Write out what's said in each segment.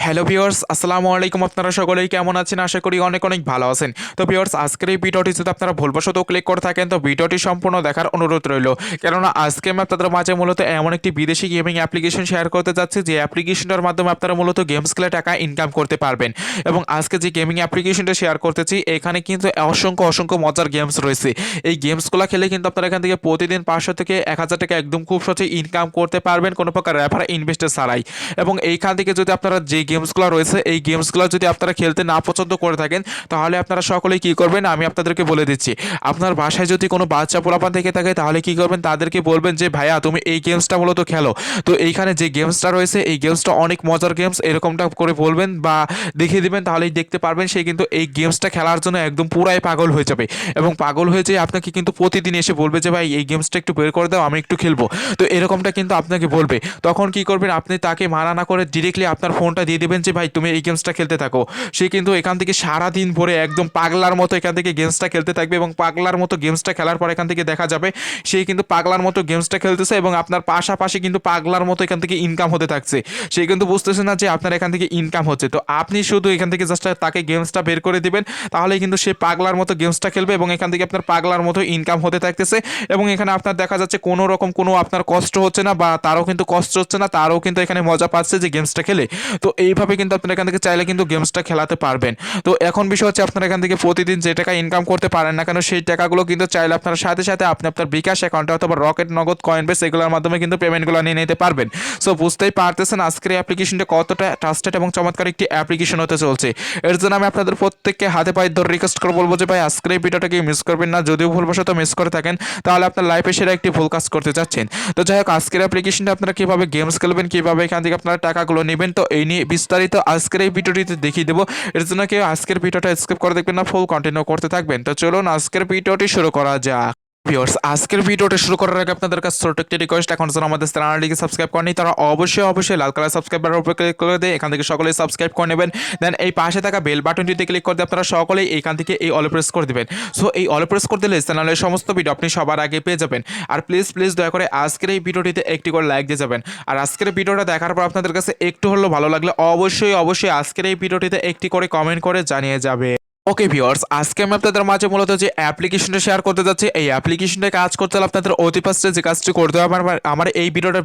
Hello viewers, আসসালামু আলাইকুম। আপনারা সকলেই কেমন আছেন? আশা করি অনেক অনেক ভালো আছেন। তো ভিউয়ার্স, আজকের এই ভিডিওটি যদি আপনারা ভুলবশত ক্লিক করে থাকেন তো ভিডিওটি সম্পূর্ণ দেখার অনুরোধ রইল। কেননা আজকে আমি আপনাদের মাঝে মূলত এমন একটি বিদেশি গেমিং অ্যাপ্লিকেশন শেয়ার করতে যাচ্ছি যে অ্যাপ্লিকেশনটার মাধ্যমে আপনারা মূলত গেমস খেলে টাকা ইনকাম করতে পারবেন। এবং আজকে যে গেমিং অ্যাপ্লিকেশনটা শেয়ার করতেছি এখানে কিন্তু অসংখ্য অসংখ্য মজার গেমস রয়েছে। এই গেমসগুলো খেলে কিন্তু আপনারা এখান থেকে প্রতিদিন 500 থেকে 1000 টাকা একদম খুব সহজে ইনকাম করতে পারবেন কোনো প্রকার রেফার ইনভেস্টর ছাড়াই। এবং এইখান থেকে যদি আপনারা যে গেমসগুলো রয়েছে এই গেমসগুলো যদি আপনারা খেলতে না পছন্দ করে থাকেন তাহলে আপনারা সকলেই কী করবেন আমি আপনাদেরকে বলে দিচ্ছি। আপনার বাসায় যদি কোনো বাচ্চা পোলাপান থেকে থাকে তাহলে কী করবেন, তাদেরকে বলবেন যে ভাইয়া তুমি এই গেমসটা মূলত খেলো। তো এইখানে যে গেমসটা রয়েছে এই গেমসটা অনেক মজার গেমস, এরকমটা করে বলবেন বা দেখিয়ে দেবেন তাহলেই দেখতে পারবেন সে কিন্তু এই গেমসটা খেলার জন্য একদম পুরাই পাগল হয়ে যাবে। এবং পাগল হয়ে যেয়ে আপনাকে কিন্তু প্রতিদিন এসে বলবে যে ভাই এই গেমসটা একটু বের করে দাও, আমি একটু খেলবো। তো এরকমটা কিন্তু আপনাকে বলবে। তখন কি করবেন, আপনি তাকে মানা না করে ডিরেক্টলি আপনার ফোনটা দিয়ে দেবেন যে ভাই তুমি এই গেমসটা খেলতে থাকো। সে কিন্তু এখান থেকে সারাদিন ভরে একদম পাগলার মতো এখান থেকে গেমসটা খেলতে থাকবে এবং পাগলার মতো গেমসটা খেলার পর এখান থেকে দেখা যাবে সে কিন্তু পাগলার মতো গেমসটা খেলতেছে এবং আপনার পাশাপাশি কিন্তু পাগলার মতো এখান থেকে ইনকাম হতে থাকছে। সে কিন্তু বুঝতেছে না যে আপনার এখান থেকে ইনকাম হচ্ছে। তো আপনি শুধু এখান থেকে জাস্ট তাকে গেমসটা বের করে দিবেন, তাহলে কিন্তু সে পাগলার মতো গেমসটা খেলবে এবং এখান থেকে আপনার পাগলার মতো ইনকাম হতে থাকতেছে। এবং এখানে আপনার দেখা যাচ্ছে কোনো রকম কোনো আপনার কষ্ট হচ্ছে না বা তারও কিন্তু কষ্ট হচ্ছে না, তারও কিন্তু এখানে মজা পাচ্ছে যে গেমসটা খেলে। তো এইভাবে কিন্তু আপনারা এখান থেকে চাইলে কিন্তু গেমসটা খেলাতে পারবেন। তো এখন বিষয় হচ্ছে আপনারা এখান থেকে প্রতিদিন যে টাকা ইনকাম করতে পারেন না কেন সেই টাকাগুলো কিন্তু চাইলে আপনারা সাথে সাথে আপনি আপনার বিকাশ অ্যাকাউন্টে অথবা রকেট, নগদ, কয়েনবেস এগুলোর মাধ্যমে কিন্তু পেমেন্টগুলো নিয়ে নিতে পারবেন। সো বুঝতেই পারতেছেন আজকের এই অ্যাপ্লিকেশনটা কতটা ট্রাস্টেড এবং চমৎকার একটি অ্যাপ্লিকেশন হতে চলছে। এর জন্য আমি আপনাদের প্রত্যেককে হাতে পায়ে ধরে রিকোয়েস্ট করে বলবো যে ভাই আজকের এই ভিডিওটাকে মিস করবেন না। যদিও ভুলবশত মিস করে থাকেন তাহলে আপনার লাইফে সেরা একটি ভুল কাজ করতে চাচ্ছেন। তো যাই হোক, আজকের অ্যাপ্লিকেশনটা আপনারা কীভাবে গেমস খেলবেন, কীভাবে এখান থেকে আপনারা টাকাগুলো নেবেন, তো এই নিয়ে বিস্তারিত আজকের এই ভিডিওটিতে দেখিয়ে দেবো। এর জন্য কেউ আজকের ভিডিওটা স্কিপ করে দেখবেন না, ফুল কন্টিনিউ করতে থাকবেন। তো চলুন আজকের ভিডিওটি শুরু করা যাক। ভিউয়ার্স, আজকের ভিডিওটা শুরু করার আগে আপনাদের কাছে ছোট্ট একটি রিকোয়েস্ট, এখন যারা আমাদের চ্যানেলটিকে সাবস্ক্রাইব করেনি তারা অবশ্যই অবশ্যই লাল কালার সাবস্ক্রাইব বাটনের উপর ক্লিক করে দিয়ে এখান থেকে সকলেই সাবস্ক্রাইব করে নেবেন। দেন এই পাশে থাকা বেল বাটনটিতে ক্লিক করে দিয়ে আপনারা সকলেই এখান থেকে এই অল প্রেস করে দেবেন। সো এই অল প্রেস করে দিলে চ্যানেলের সমস্ত ভিডিও আপনি সবার আগে পেয়ে যাবেন। আর প্লিজ প্লিজ দয়া করে আজকের এই ভিডিওটিতে একটি করে লাইক দিয়ে যাবেন। আর আজকের ভিডিওটা দেখার পর আপনাদের কাছে একটু হলেও ভালো লাগলে অবশ্যই অবশ্যই আজকের এই ভিডিওটিতে একটি করে কমেন্ট করে জানিয়ে যাবে। ওকে ভিউয়ার্স, আজকে আমি আপনাদের মাঝে মূলত যে অ্যাপ্লিকেশনটা শেয়ার করতে যাচ্ছি এই অ্যাপ্লিকেশনটা কাজ করতে হলে আপনাদের অতি ফার্স্টে যে কাজটি করতে হবে আমার এই ভিডিওটার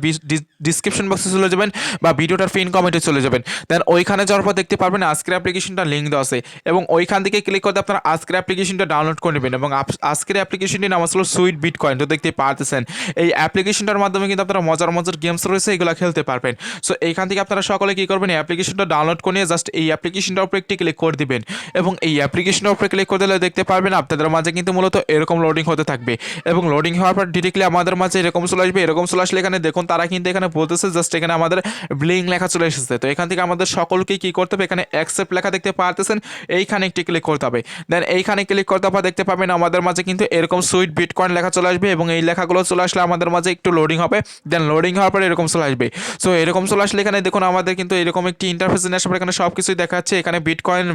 ডিসক্রিপশন বক্সে চলে যাবেন বা ভিডিওটার পিন কমেন্টে চলে যাবেন। দেন ওইখানে যাওয়ার পর দেখতে পারবেন আজকের অ্যাপ্লিকেশনটা লিঙ্ক দেওয়া আছে এবং ওইখান থেকে ক্লিক করতে আপনারা আজকের অ্যাপ্লিকেশনটা ডাউনলোড করে নেবেন। এবং আজকের অ্যাপ্লিকেশনটির নাম আসলে সুইট বিটকয়েন। তো দেখতে পারতেছেন এই অ্যাপ্লিকেশনটার মাধ্যমে কিন্তু আপনারা মজার মজার গেমস রয়েছে এগুলো খেলতে পারবেন। সো এইখান থেকে আপনারা সকলে কী করবেন, এই অ্যাপ্লিকেশনটা ডাউনলোড করে নিয়ে জাস্ট এই অ্যাপ্লিকেশনটার উপরে একটি ক্লিক করে দিবেন এবং এই অ্যাপ্লিকেশনের উপরে ক্লিক করে দিলে দেখতে পারবেন আপনাদের মাঝে কিন্তু মূলত এরকম লোডিং হতে থাকবে এবং লোডিং হওয়ার পর ডিরেক্টলি আমাদের মাঝে এরকম চলে আসবে। এরকম চলে আসলে এখানে দেখুন তারা কিন্তু এখানে বলতেছে জাস্ট এখানে আমাদের ব্লিং লেখা চলে এসেছে। তো এখান থেকে আমাদের সকলকেই কী করতে হবে, এখানে অ্যাকসেপ্ট লেখা দেখতে পারতেছেন, এইখানে একটি ক্লিক করতে হবে। দেন এইখানে ক্লিক করতে হবে দেখতে পাবেন আমাদের মাঝে কিন্তু এরকম সুইট বিটকয়েন লেখা চলে আসবে এবং এই লেখাগুলো চলে আসলে আমাদের মাঝে একটু লোডিং হবে। দেন লোডিং হওয়ার পর এরকম চলে আসবে। সো এরকম চলে আসলে এখানে দেখুন আমাদের কিন্তু এরকম একটি ইন্টারফেস নিয়ে আসবে। এখানে সব কিছুই দেখাচ্ছে, এখানে বিটকয়েন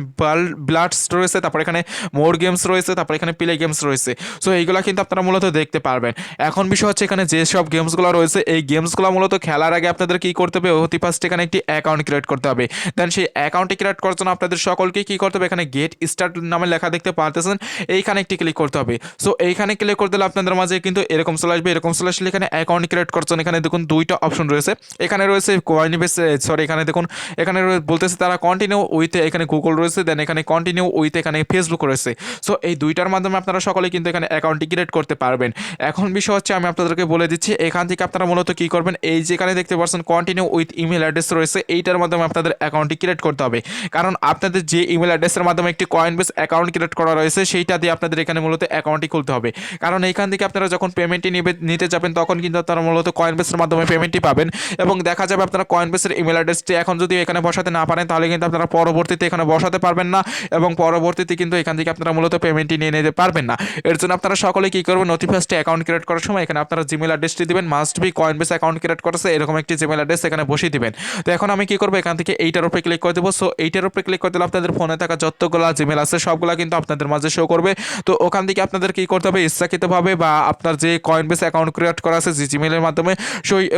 ব্লাডস রয়েছে, তারপর এখানে মোর গেমস রয়েছে, তারপর এখানে প্লে গেমস রয়েছে। সো এইগুলো কিন্তু আপনারা মূলত দেখতে পারবেন। এখন বিষয় হচ্ছে এখানে যে সব গেমসগুলো রয়েছে এই গেমসগুলো মূলত খেলার আগে আপনাদের কী করতে হবে, অতি ফার্স্ট এখানে একটি অ্যাকাউন্ট ক্রিয়েট করতে হবে। দেন সেই অ্যাকাউন্টটি ক্রিয়েট করার জন্য আপনাদের সকলকে কী করতে হবে, এখানে গেট স্টার্ট নামে লেখা দেখতে পারতেছেন, এইখানে একটি ক্লিক করতে হবে। সো এইখানে ক্লিক করে দিলে আপনাদের মাঝে কিন্তু এরকম চলে আসবে। এরকম চলে আসলে এখানে অ্যাকাউন্ট ক্রিয়েট করছেন, এখানে দেখুন দুইটা অপশন রয়েছে। এখানে রয়েছে কয়েনবেস, সরি এখানে দেখুন এখানে বলতেছে তারা কন্টিনিউ উইথ, এখানে গুগল রয়েছে, দেন এখানে কন্টিনিউ উইথ এখানে ফেসবুক রয়েছে। সো এই দুইটার মাধ্যমে আপনারা সকলে কিন্তু এখানে অ্যাকাউন্টটি ক্রিয়েট করতে পারবেন। এখন বিষয় হচ্ছে আমি আপনাদেরকে বলে দিচ্ছি এখান থেকে আপনারা মূলত কী করবেন, এই যেখানে দেখতে পাচ্ছেন কন্টিনিউ উইথ ইমেল অ্যাড্রেস রয়েছে এইটার মাধ্যমে আপনাদের অ্যাকাউন্টটি ক্রিয়েট করতে হবে। কারণ আপনাদের যে ইমেল অ্যাড্রেসের মাধ্যমে একটি কয়েনবেস অ্যাকাউন্ট ক্রিয়েট করা রয়েছে সেইটা দিয়ে আপনাদের এখানে মূলত অ্যাকাউন্টটি খুলতে হবে। কারণ এইখান থেকে আপনারা যখন পেমেন্টটি নিতে যাবেন তখন কিন্তু আপনারা মূলত কয়েনবেসের মাধ্যমে পেমেন্টটি পাবেন এবং দেখা যাবে আপনারা কয়েনবেসের ইমেল অ্যাড্রেসটি এখন যদি এখানে বসাতে না পারেন তাহলে কিন্তু আপনারা পরবর্তীতে এখানে বসাতে পারবেন না এবং পরবর্তীতে কিন্তু এখান থেকে আপনারা মূলত পেমেন্টটি নিয়ে নিতে পারবেন না। এর জন্য আপনারা সকলে কী করবেন, অতি ফার্স্টে অ্যাকাউন্ট ক্রিয়েট করার সময় এখানে আপনারা জিমেল অ্যাড্রেসটি দিবেন, must be Coinbase account create করেছে এরকম একটি জিমেল অ্যাড্রেস এখানে বসিয়ে দিবেন। তো এখন আমি কী করবো, এখান থেকে এইটার উপরে ক্লিক করে দেবো। সো এইটার উপরে ক্লিক করে দিলে আপনাদের ফোনে থাকা যতগুলো জিমেল আছে সবগুলো কিন্তু আপনাদের মাঝে শো করবে। তো ওখান থেকে আপনাদের কী করতে হবে, ইচ্ছাকৃতভাবে বা আপনার যে কয়েনবেস অ্যাকাউন্ট ক্রিয়েট করা আছে যে জিমেলের মাধ্যমে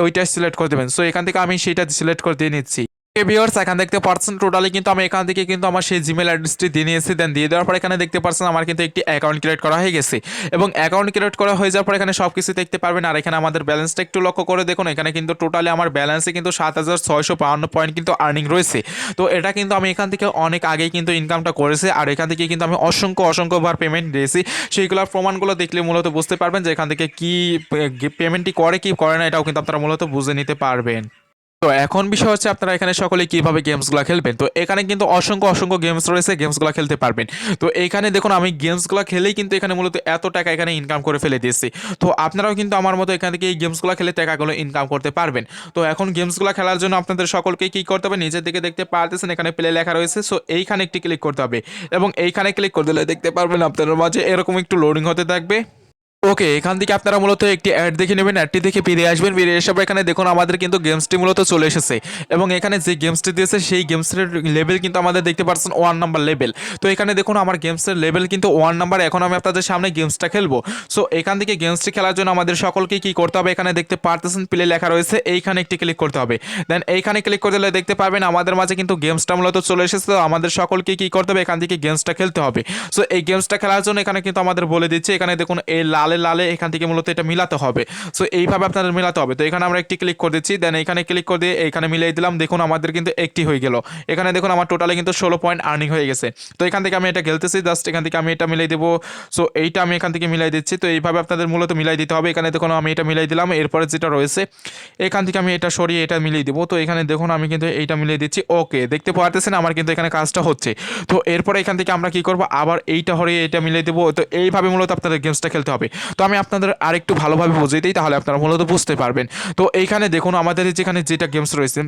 ওইটা সিলেক্ট করে দেবেন। সো এখান থেকে আমি সেইটা সিলেক্ট করে দিয়ে নিচ্ছি। ভিউয়ার্স এখানে দেখতে পাচ্ছেন টোটালি কিন্তু আমি এখান থেকে কিন্তু আমার সেই জিমেল অ্যাড্রেসটি দিয়ে নিয়েছি, দেন দিয়ে দেওয়ার পর এখানে দেখতে পাচ্ছেন আমার কিন্তু একটি অ্যাকাউন্ট ক্রিয়েট করা হয়ে গেছে এবং অ্যাকাউন্ট ক্রিয়েট করা হয়ে যাওয়ার পর এখানে সব কিছু দেখতে পারবেন। আর এখানে আমাদের ব্যালেন্সটা একটু লক্ষ্য করে দেখুন, এখানে কিন্তু টোটালি আমার ব্যালেন্সে কিন্তু 7,652 পয়েন্ট কিন্তু আর্নিং রয়েছে। তো এটা কিন্তু আমি এখান থেকে অনেক আগেই কিন্তু ইনকামটা করেছি, আর এখান থেকে কিন্তু আমি অসংখ্যবার পেমেন্ট দিয়েছি। সেইগুলোর প্রমাণগুলো দেখলে মূলত বুঝতে পারবেন যে এখান থেকে কি পেমেন্টটি করে কি করে না, এটাও কিন্তু আপনারা মূলত বুঝে নিতে পারবেন। তো এখন বিষয় হচ্ছে আপনারা এখানে সকলে কিভাবে গেমসগুলো খেলবেন। তো এখানে কিন্তু অসংখ্য গেমস রয়েছে, গেমসগুলো খেলতে পারবেন। তো এইখানে দেখুন আমি গেমসগুলো খেলেই কিন্তু এখানে মূলত এত টাকা এখানে ইনকাম করে ফেলে দিয়েছি। তো আপনারাও কিন্তু আমার মতো এখান থেকে এই গেমসগুলো খেলে টাকাগুলো ইনকাম করতে পারবেন। তো এখন গেমসগুলো খেলার জন্য আপনাদের সকলকে কী করতে হবে, নিজের দিকে দেখতে পারতেছেন এখানে প্লে লেখা রয়েছে। সো এইখানে একটি ক্লিক করতে হবে এবং এইখানে ক্লিক করে দিলে দেখতে পারবেন আপনাদের মাঝে এরকম একটু লোডিং হতে থাকবে। ওকে, এখান থেকে আপনারা মূলত একটি অ্যাড দেখে নেবেন, অ্যাডটি দেখে ফিরে আসবেন। ফিরে আসার পর এখানে দেখুন আমাদের কিন্তু গেমসটি মূলত চলে এসেছে এবং এখানে যে গেমসটি দিয়েছে সেই গেমসের লেভেল কিন্তু আমাদের দেখতে পাচ্ছেন 1 নাম্বার লেভেল। তো এখানে দেখুন আমার গেমসের লেভেল কিন্তু 1 নাম্বার। এখন আমি আপনাদের সামনে গেমসটা খেলবো। সো এখান থেকে গেমসটি খেলার জন্য আমাদের সকলকে কি করতে হবে, এখানে দেখতে পারতেছেন প্লে লেখা রয়েছে, এইখানে একটি ক্লিক করতে হবে। দেন এইখানে ক্লিক করে দিলে দেখতে পারবেন আমাদের মাঝে কিন্তু গেমসটা মূলত চলে এসেছে। তো আমাদের সকলকে কি করতে হবে, এখান থেকে গেমসটা খেলতে হবে। সো এই গেমসটা খেলার জন্য এখানে কিন্তু আমাদের বলে দিচ্ছে, এখানে দেখুন এই লালে এখান থেকে মূলত এটা মিলাতে হবে। সো এইভাবে আপনাদের মিলাতে হবে। তো এখানে আমরা একটি ক্লিক করে দিচ্ছি, দেন এখানে ক্লিক করে দিয়ে এখানে মিলিয়ে দিলাম। দেখুন আমাদের কিন্তু একটি হয়ে গেল। এখানে দেখুন আমার টোটালে কিন্তু 16 পয়েন্ট আর্নিং হয়ে গেছে। তো এখান থেকে আমি এটা খেলতেছি, জাস্ট এখান থেকে আমি এটা মিলাই দেবো। সো এইটা আমি এখান থেকে মিলাই দিচ্ছি। তো এইভাবে আপনাদের মূলত মিলাই দিতে হবে। এখানে দেখুন আমি এটা মিলাই দিলাম, এরপরে যেটা রয়েছে এখান থেকে আমি এটা সরিয়ে এটা মিলিয়ে দেবো। তো এখানে দেখুন আমি কিন্তু এইটা মিলিয়ে দিচ্ছি। ওকে, দেখতে পারতেছেন আমার কিন্তু এখানে কাজটা হচ্ছে। তো এরপরে এখান থেকে আমরা কি করবো, আবার এইটা হরিয়ে এটা মিলিয়ে দেবো। তো এইভাবে মূলত আপনাদের গেমসটা খেলতে হবে। তো আমি আপনাদের আরেকটু ভালোভাবে বুঝিয়ে দিই, তাহলে আপনারা মূলত বুঝতে পারবেন। তো এইখানে দেখুন আমাদের যেখানে যেটা গেমস রয়েছে,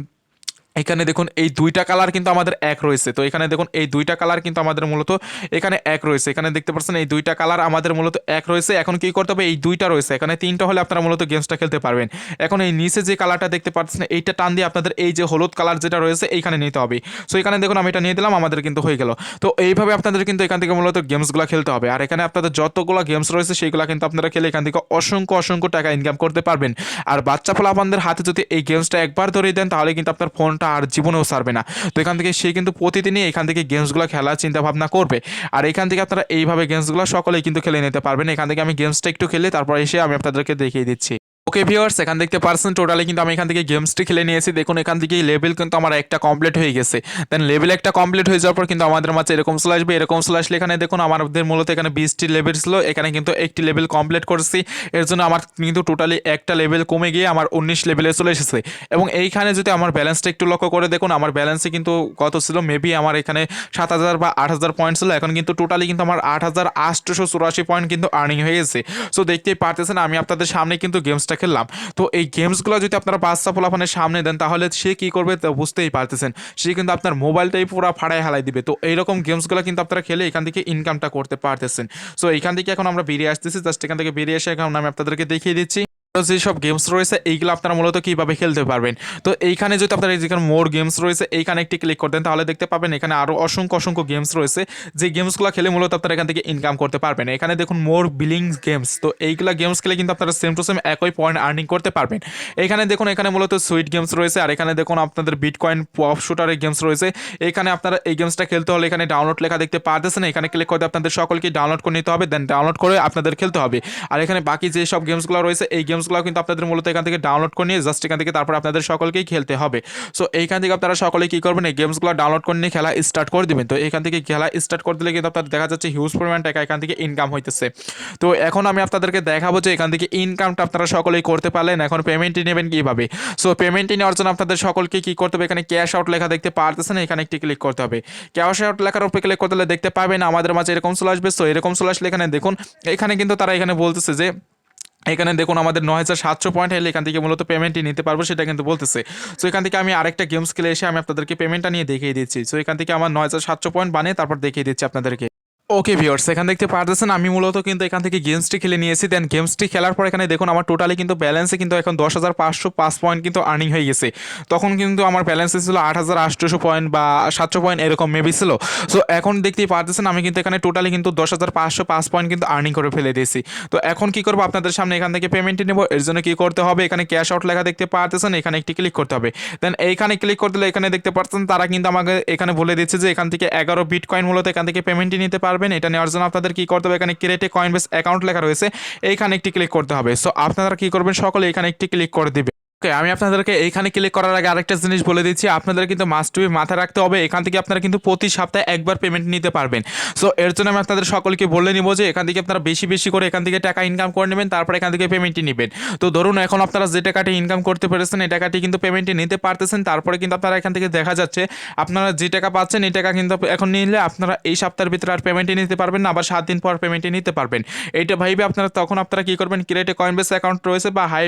এখানে দেখুন এই দুইটা কালার কিন্তু আমাদের এক রয়েছে। তো এখানে দেখুন এই দুইটা কালার কিন্তু আমাদের মূলত এখানে এক রয়েছে। এখানে দেখতে পাচ্ছেন এই দুইটা কালার আমাদের মূলত এক রয়েছে। এখন কি করতে হবে, এই দুইটা রয়েছে, এখানে তিনটা হলে আপনারা মূলত গেমসটা খেলতে পারবেন। এখন এই নিচে যে কালারটা দেখতে পাচ্ছেন এইটা টান দিয়ে আপনাদের এই যে হলুদ কালার যেটা রয়েছে এইখানে নিতে হবে। সো এখানে দেখুন আমি এটা নিয়ে দিলাম, আমাদের কিন্তু হয়ে গেল। তো এইভাবে আপনাদের কিন্তু এখান থেকে মূলত গেমসগুলো খেলতে হবে। আর এখানে আপনাদের যতগুলো গেমস রয়েছে সেইগুলো কিন্তু আপনারা খেলে এখান থেকে অসংখ্য টাকা ইনকাম করতে পারবেন। আর বাচ্চা পোলাপানদের হাতে যদি এই গেমসটা একবার ধরিয়ে দেন, তাহলে কিন্তু আপনার ফোনটা আর জীবনেও ছাড়বে না। তো এখান থেকে সে কিন্তু প্রতিদিনই এখান থেকে গেমসগুলো খেলার চিন্তা ভাবনা করবে। আর এখান থেকে আপনারা এইভাবে গেমসগুলো সকলেই কিন্তু খেলে নিতে পারবেন। এখান থেকে আমি গেমসটা একটু খেলে তারপর এসে আমি আপনাদেরকে দেখিয়ে দিচ্ছি। ওকে ভিউয়ার্স, এখান দেখতে পারছেন টোটালি কিন্তু আমি এখান থেকে গেমসটি খেলে নিয়েছি। দেখুন এখান থেকে লেভেল কিন্তু আমার একটা কমপ্লিট হয়ে গেছে। দেন লেভেল একটা কমপ্লিট হয়ে যাওয়ার পর কিন্তু আমাদের মাঝে এরকম চলে আসবে। এরকম চলে আসলে এখানে দেখুন আমাদের মূলত এখানে 20টি লেভেল ছিল, এখানে কিন্তু একটি লেভেল কমপ্লিট করেছি। এর জন্য আমার কিন্তু টোটালি একটা লেভেল কমে গিয়ে আমার 19 লেভেলে চলে এসেছে। এবং এইখানে যদি আমার ব্যালেন্সটা একটু লক্ষ্য করে দেখুন, আমার ব্যালেন্সে কিন্তু কত ছিল, মেবি আমার এখানে 7,000 বা 8,000 পয়েন্ট ছিল। এখন কিন্তু টোটালি কিন্তু আমার 8,884 পয়েন্ট কিন্তু আর্নিং হয়ে গেছে। সো দেখতেই পারতেছেন আমি আপনাদের সামনে কিন্তু গেমসটা খেললাম। তো এই গেমসগুলো যদি আপনারা বাচ্চা পোলাপানের সামনে দেন, তাহলে সে কী করবে তা বুঝতেই পারতেছেন, সে কিন্তু আপনার মোবাইলটাই পুরো ফাড়ায় হালাই দিবে। তো এইরকম গেমসগুলো কিন্তু আপনারা খেলে এখান থেকে ইনকামটা করতে পারতেছেন। সো এইখান থেকে এখন আমরা বেরিয়ে আসতেছি, জাস্ট এখান থেকে বেরিয়ে এসে এখন আমি আপনাদেরকে দেখিয়ে দিচ্ছি যেসব গেমস রয়েছে এইগুলো আপনারা মূলত কীভাবে খেলতে পারবেন। তো এইখানে যদি আপনারা যেখানে মোর গেমস রয়েছে এইখানে একটি ক্লিক করতেন, তাহলে দেখতে পাবেন এখানে আরও অসংখ্য গেমস রয়েছে, যে গেমসগুলো খেলে মূলত আপনারা এখান থেকে ইনকাম করতে পারবেন। এখানে দেখুন মোর বিলিং গেমস। তো এইগুলা গেমস খেলে কিন্তু আপনারা সেম টু সেম একই পয়েন্ট আর্নিং করতে পারবেন। এখানে দেখুন এখানে মূলত সুইট গেমস রয়েছে, আর এখানে দেখুন আপনাদের বিটকয়েন পপ শুটারের গেমস রয়েছে। এখানে আপনারা এই গেমসটা খেলতে হলে এখানে ডাউনলোড লেখা দেখতে পারতেছেন, এখানে ক্লিক করতে আপনাদের সকলকে ডাউনলোড করে নিতে হবে, দেন ডাউনলোড করে আপনাদের খেলতে হবে। আর এখানে বাকি যে সব গেমসগুলো রয়েছে এই গেমসগুলো কিন্তু আপনাদের মূলত এখান থেকে ডাউনলোড করে নিয়ে জাস্ট এখান থেকে তারপর আপনাদের সকলকেই খেলতে হবে। সো এইখান থেকে আপনারা সকলেই কী করবেন, এই গেমসগুলো ডাউনলোড করে নিয়ে খেলা স্টার্ট করে দেবেন। তো এখান থেকে খেলা স্টার্ট করে দিলে কিন্তু আপনার দেখা যাচ্ছে হিউজ পরিমাণ টাকা এখান থেকে ইনকাম হইতেছে। তো এখন আমি আপনাদেরকে দেখাবো যে এখান থেকে ইনকামটা আপনারা সকলেই করতে পারলেন। এখন পেমেন্টই নেবেন কীভাবে। সো পেমেন্টই নেওয়ার জন্য আপনাদের সকলকে কী করতে হবে, এখানে ক্যাশ আউট লেখা দেখতে পারতেছেন, এখানে একটি ক্লিক করতে হবে। ক্যাশ আউট লেখার উপরে ক্লিক করতে হলে দেখতে পাবেন আমাদের মাঝে এরকম চলে আসবে। সো এরকম চলে আসলে এখানে দেখুন এখানে কিন্তু তারা এখানে বলতেছে যে এখানে দেখুন আমাদের 9,700 পয়েন্ট হলে এখান থেকে মূলত পেমেন্টই নিতে পারবো, সেটা কিন্তু বলতেছে। সো এখান থেকে আমি আরেকটা গেমস খেলে এসে আমি আপনাদেরকে পেমেন্টটা নিয়ে দেখিয়ে দিচ্ছি। সো এখান থেকে আমার 9,700 পয়েন্ট বানিয়ে তারপর দেখিয়ে দিচ্ছি আপনাদেরকে। ওকে ভিউয়ার্স, এখান দেখতে পারতেছেন আমি মূলত কিন্তু এখান থেকে গেমসটি খেলে নিয়েছি। দেন গেমসটি খেলার পর এখানে দেখুন আমার টোটালি কিন্তু ব্যালেন্সে কিন্তু এখন 10,505 পয়েন্ট কিন্তু আর্নিং হয়ে গেছে। তখন কিন্তু আমার ব্যালেন্সে ছিল 8,800 পয়েন্ট বা 700 পয়েন্ট এরকম মেবি ছিল। সো এখন দেখতেই পারতেছেন আমি কিন্তু এখানে টোটালি কিন্তু 10,505 পয়েন্ট কিন্তু আর্নিং করে ফেলে দিয়েছি। তো এখন কি করবো, আপনাদের সামনে এখান থেকে পেমেন্টটি নেবো। এর জন্য কি করতে হবে, এখানে ক্যাশ আউট লেখা দেখতে পারতেছেন, এখানে একটি ক্লিক করতে হবে। দেন এইখানে ক্লিক করে দিলে এখানে দেখতে পাচ্ছেন তারা কিন্তু আমাকে এখানে বলে দিচ্ছে যে এখান থেকে 11 বিটকয়েন মূলত এখান থেকে পেমেন্টটি নিতে পারবেন। এটা নেওয়ার জন্য আপনাদের কি করতে হবে, এখানে ক্রিয়েট এ কয়েনবেস অ্যাকাউন্ট লেখা রয়েছে, এইখানে একটি ক্লিক করতে হবে। সো আপনারা কি করবেন, সকলে এখানে একটি ক্লিক করে দিবেন। ওকে, আমি আপনাদেরকে এইখানে ক্লিক করার আগে আরেকটা জিনিস বলে দিচ্ছি, আপনাদের কিন্তু মাস্ট বি মাথায় রাখতে হবে এখান থেকে আপনারা কিন্তু প্রতি সপ্তাহে একবার পেমেন্ট নিতে পারবেন। সো এর জন্য আমি আপনাদের সকলকে বলে নিব যে এখান থেকে আপনারা বেশি বেশি করে এখান থেকে টাকা ইনকাম করে নেবেন, তারপর এখান থেকে পেমেন্টটি নেবেন। তো ধরুন এখন আপনারা যে টাকাটি ইনকাম করতে পেরেছেন এই টাকাটি কিন্তু পেমেন্টটি নিতে পারতেছেন, তারপরে কিন্তু আপনারা এখান থেকে দেখা যাচ্ছে আপনারা যে টাকা পাচ্ছেন এই টাকা কিন্তু এখন নিলে আপনারা এই সপ্তাহের ভিতরে আর পেমেন্টটি নিতে পারবেন না, আবার 7 দিন পর পেমেন্টটি নিতে পারবেন। এইটা ভাইবে আপনারা তখন আপনারা কি করবেন, ক্রিয়েট এ কয়েনবেস অ্যাকাউন্ট রয়েছে বা হাই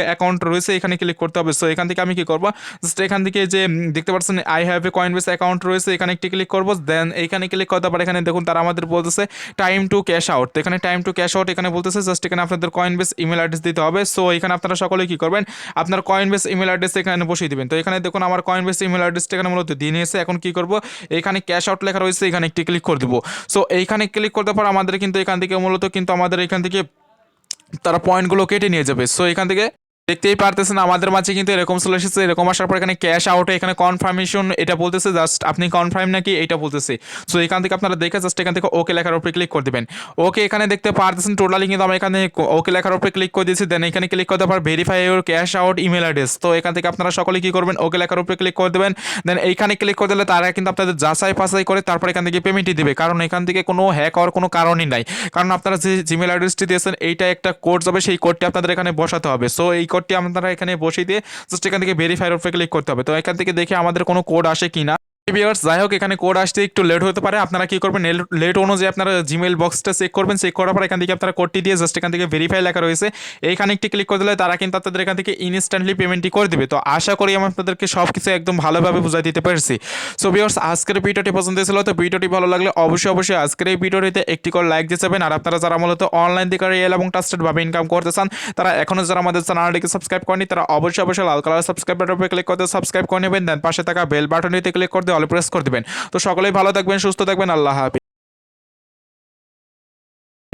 অ্যাকাউন্ট রয়েছে, এখানে ক্লিক করতে হবে। সো এখান থেকে আমি কি করবো, জাস্ট এখান থেকে যে দেখতে পাচ্ছেন I have a Coinbase account রয়েছে, এখানে একটি ক্লিক করবো। দেন এইখানে ক্লিক করতে পারে, এখানে দেখুন তারা আমাদের বলতেছে টাইম টু ক্যাশ আউট। তো এখানে টাইম টু ক্যাশ আউট এখানে বলতেছে জাস্ট এখানে আপনাদের কয়েনবেস ইমেল অ্যাড্রেস দিতে হবে। সো এখানে আপনারা সকলে কি করবেন, আপনার কয়েনবেস ইমেল অ্যাড্রেস এখানে বসিয়ে দিবেন। তো এখানে দেখুন আমার কয়েনবেস ইমেল অ্যাড্রেসটা এখানে মূলত দিয়ে নিয়েছে। এখন কি করবো, এখানে ক্যাশ আউট লেখা রয়েছে, এখানে একটি ক্লিক করে দিব। সো এইখানে ক্লিক করতে পর আমাদের কিন্তু এখান থেকে মূলত কিন্তু আমাদের এখান থেকে তারা পয়েন্টগুলো কেটে নিয়ে যাবে। সো এখান থেকে দেখতেই পারতেছেন আমাদের মাঝে কিন্তু এরকম চলে এসেছে। এরকম আসার পর এখানে ক্যাশ আউটে এখানে কনফার্মেশন এটা বলতেছে, জাস্ট আপনি কনফার্ম নাকি এটা বলতেছে। সো এখান থেকে আপনারা দেখে জাস্ট এখান থেকে ওকে লেখার উপরে ক্লিক করে দেবেন। ওকে, এখানে দেখতে পারতেছেন টোটালি কিন্তু আমরা এখানে ওকে লেখার উপরে ক্লিক করে দিয়েছি। দেন এখানে ক্লিক করতে পার verify your cash out email address. তো এখান থেকে আপনারা সকলে কি করবেন, ওকে লেখার উপরে ক্লিক করে দেবেন। দেন এইখানে ক্লিক করে দিলে তারা কিন্তু আপনাদের যাচাই পাচাই করে তারপর এখান থেকে পেমেন্টই দিবে, কারণ এখান থেকে কোনো হ্যাক হওয়ার কোনো কারণই নাই। কারণ আপনারা যে জিমেল অ্যাড্রেসটি দিয়েছেন এইটা একটা কোড যাবে, সেই কোডটি আপনাদের এখানে বসাতে হবে। সো এই কোডটি আপনারা এখানে বসিয়ে দিয়ে জাস্ট এখান থেকে ভেরিফাইয়ের উপরে ক্লিক করতে হবে। তো এখান থেকে দেখে আমাদের কোনো কোড আসে কিনা। ভিউয়ার্স, যাই হোক এখানে কোড আসতে একটু লেট হতে পারে, আপনারা কি করবেন লেট অনুযায়ী আপনারা জিমেল বক্সটা চেক করবেন। চেক করার পর এখান থেকে আপনারা কোডটি দিয়ে জাস্ট এখান থেকে ভেরিফাই লেখা রয়েছে এইখানে একটি ক্লিক করে দিলে তারা কিন্তু আপনাদের এখান থেকে ইনস্ট্যান্টলি পেমেন্টটি করে দিবে। তো আশা করি আমি আপনাদেরকে সব কিছু একদম ভালোভাবে বুঝাই দিতে পেরেছি। সো ভিউয়ার্স, আজকের ভিডিওটি পছন্দ ছিল, তো ভিডিওটি ভালো লাগলে অবশ্যই আজকের এই ভিডিওটিতে একটি করে লাইক দিয়ে যাবেন। আর আপনারা যারা মূলত অনলাইন থেকে রিয়েল এবং ট্রাস্টেডভাবে ইনকাম করতে চান, তারা এখনও যারা আমাদের চ্যানেলটিকে সাবস্ক্রাইব করেনি তারা অবশ্যই লাল কালার সাবস্ক্রাইব বাটনের উপরে ক্লিক করতে সাবস্ক্রাইব করে নেবেন। দেন পাশে থাকা বেল বাটনটিতে ক্লিক করে দিয়ে অল প্রেস করে দেবেন। তো সকলেই ভালো থাকবেন, সুস্থ থাকবেন, আল্লাহ হাফেজ।